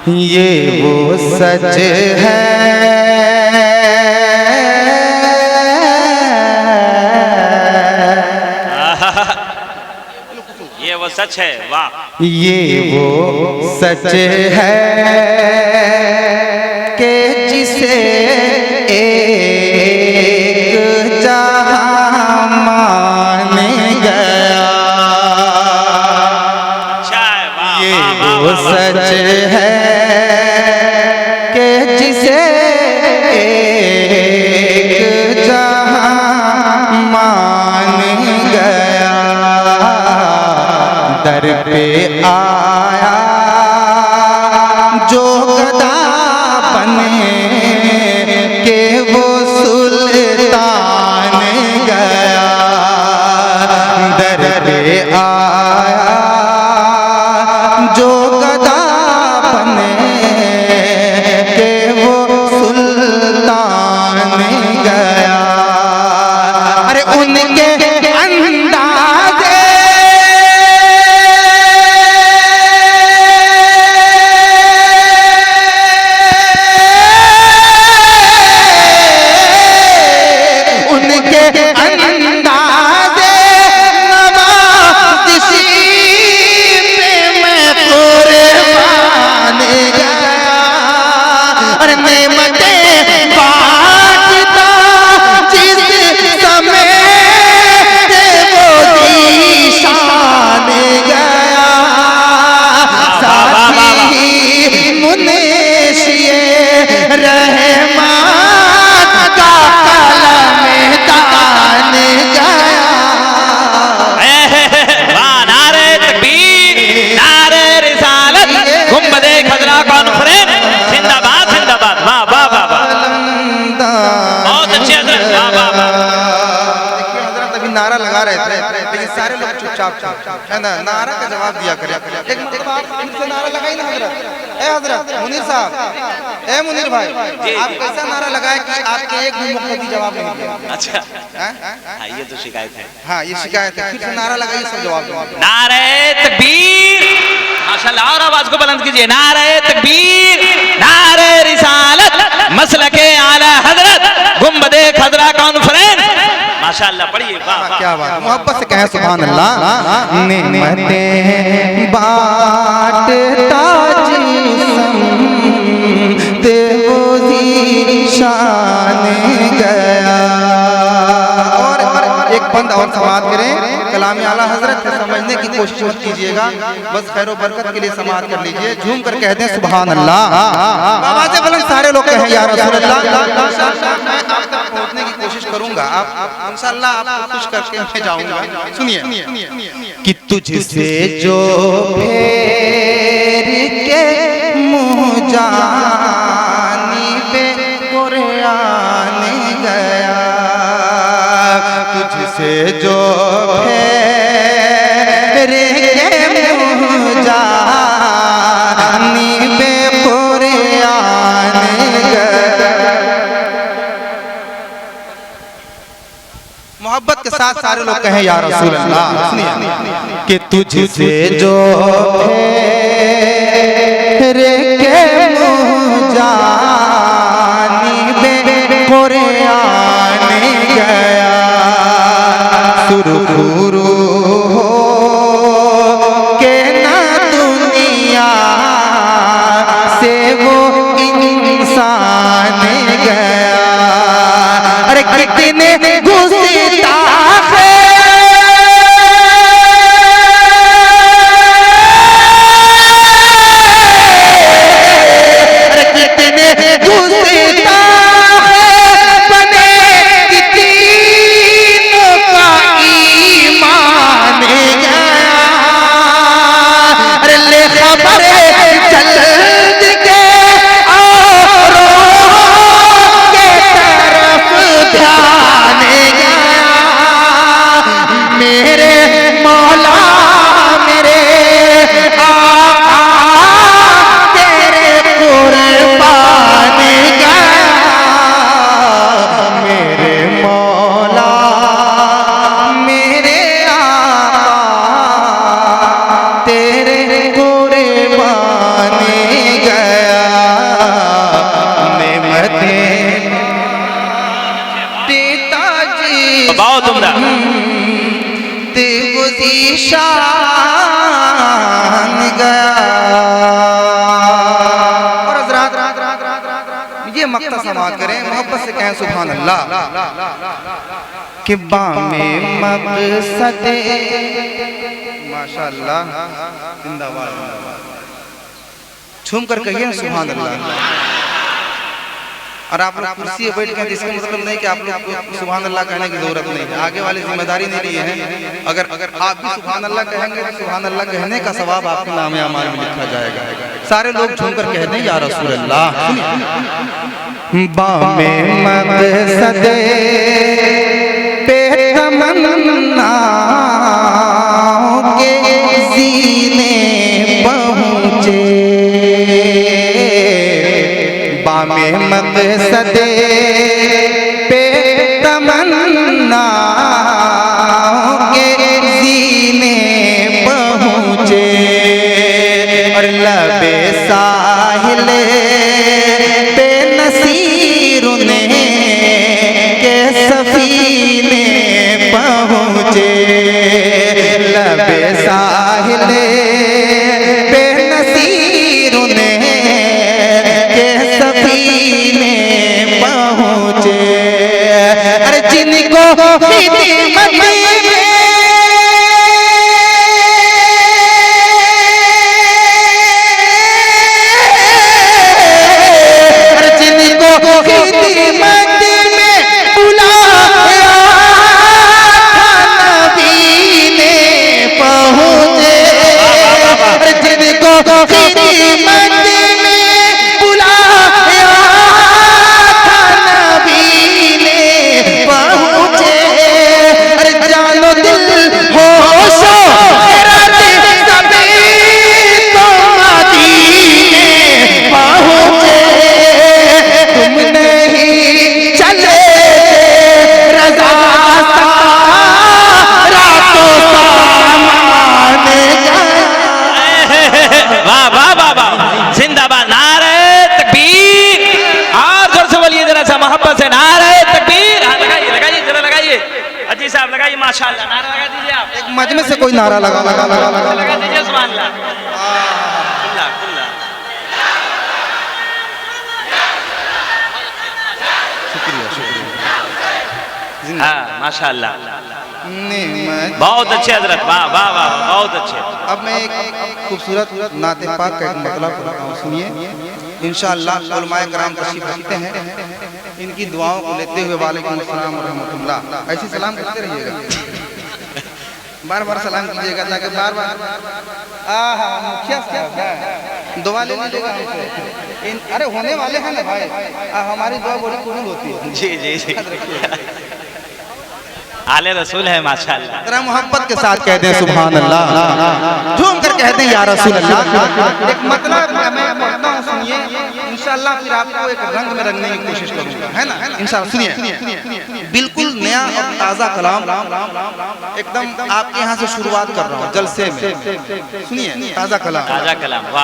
ये वो सच है ये वो सच है। वाह। ये वो सच है कि जिसे एक जहां मान गया। अच्छा है। वाह ये वाह वाह वो वाह, वाह। सच है कि जिसे एक जहां मान गया। दर पे आया जो गदा बने के वो सुल्तान गया। दर पे आया जो गदा बने के वो सुल्तान गया। अरे उनके अंदाज़े उनके अंदाज़े नवाज़िशी पे मैं कुर्बान गया। और नेमतें बांटता जिस समय वो ज़ीशान गया। साथी मुनीशिए रहमान का कलम गया। वाह। नारे तकबीर, नारे रिसालत, गुंबदे खजरा कॉन्फ्रेंस जिंदाबाद जिंदाबाद। वाह वाह वाह वाह, बहुत अच्छे हजरत। वाह वाह वाह। देखिए हजरत अभी नारा लगा रहे थे लेकिन सारे लोग चुपचाप है ना, नारा का जवाब दिया करें। एक मरतबा इनसे नारा लगाई ना हजरत। ए हजरत मुनीर साहब, ए मुनीर भाई, आप कैसा नारा लगाए कि आपके एक भी मुख्तदी जवाब नहीं दिया। अच्छा हाँ, ये तो शिकायत है। हाँ ये शिकायत है, फिर से नारा लगाइए, सब जवाब दो। नारे तकबीर, माशाल्लाह, और आवाज को बुलंद कीजिए। नारे तकबीर, नारे रिसालत, मसलके आला हजरत, गुंबदे खजरा कॉन्फ्रेंस। माशाल्लाह, पढ़िए। वाह वाह, क्या बात, मोहब्बत से कहें सुभान अल्लाह। नेमतें बांटता जिस्म वो ज़ीशान गया। और एक बंद और समाअत करें, कलाम आला हजरत को समझने की कोशिश मत कीजिएगा, बस खैर व बरकत के लिए समाअत कर लीजिए। झूम कर कह दें सुभान अल्लाह। आवाज़ बुलंद सारे लोग कहें या रसूल अल्लाह। मैं आप तक पहुंचने की कोशिश करूंगा, आप इंशाअल्लाह आपको खुश करके मैं जाऊंगा। सुनिए कि तुझसे जो फेर के मुँह जानिबे कुरान गया। तुझसे जो फेर के मुँह जानिबे कुरान गया। मोहब्बत के साथ सारे लोग कहें या रसूल अल्लाह। सुनिए कि तुझसे जो फेर के मुँह जानिबे कुरान गया। सुरखुरू हो के ना दुनिया से वो इंसान गया। अरे कितने गुस्ताख शान गया। और हज़रात ये मक्ता समात करें, मोहब्बत से कहें सुभान अल्लाह। कि बामे मक़सदे माशाअल्लाह, जिंदाबाद, झूम कर कहिए सुभान अल्लाह। और आप लोग कुर्सी पे बैठ के, जिसका मतलब नहीं कि आप लोग को सुभान अल्लाह कहने की जरूरत नहीं है, आगे वाली जिम्मेदारी नहीं ली है। अगर आप भी सुभान अल्लाह कहेंगे तो सुभान अल्लाह कहने का सवाब आपके नाम अमाल में लिखा जाएगा। सारे लोग झूम कर कह दें या रसूल अल्लाह। बामे मक़सदे पे तमन्नाओं के ज़ीने पहुँचे, बामे मक़सदे पे तमन्नाओं के ज़ीने पहुँचे। और लबे साहिले पे नसीरुने के सफीने पहुँचे, लबे साहिले पे नसीरुने के सफीने पहुँचे। अरे जिनको खिदमत में माशाअल्लाह, नारा लगा दीजिए आप। एक मजमे से कोई नारा लगा लगा दीजिए सुभान अल्लाह। खुल्ला खुल्ला। शुक्रिया शुक्रिया। हाँ माशाअल्लाह, बहुत अच्छे हजरत, वाह वाह वाह, बहुत अच्छे। अब मैं एक खूबसूरत नाते पाक का एक मतलब पढ़ता हूँ, सुनिए। इंशाअल्लाह उलमाए कराम तशरीफ रखते हैं, इनकी दुआओं को लेते हुए वालेकुम अस्सलाम व रहमतुल्लाह ऐसी सलाम करते रहिएगा, बार बार सलाम कीजिएगा, ताकि बार बार मुखिया साहब दुआ ले लीजिएगा हमसे। अरे होने वाले हैं ना भाई, हमारी दुआ बड़ी कबूल होती है। जी जी जी, आले रसूल है माशाअल्लाह। जरा मोहब्बत के साथ कहते हैं सुभान अल्लाह, झूम कर कहते हैं या रसूल अल्लाह। एक मतलब मैं पढ़ता हूँ, सुनिए। इंशाअल्लाह फिर आपको एक रंग में रंगने की कोशिश करूंगा, है ना? इंशाअल्लाह सुनिए। बिल्कुल नया और ताज़ा कलाम एकदम आपके यहाँ से शुरुआत कर रहा हूँ जलसे में। सुनिए, ताज़ा कलाम, ताज़ा कलाम, वाह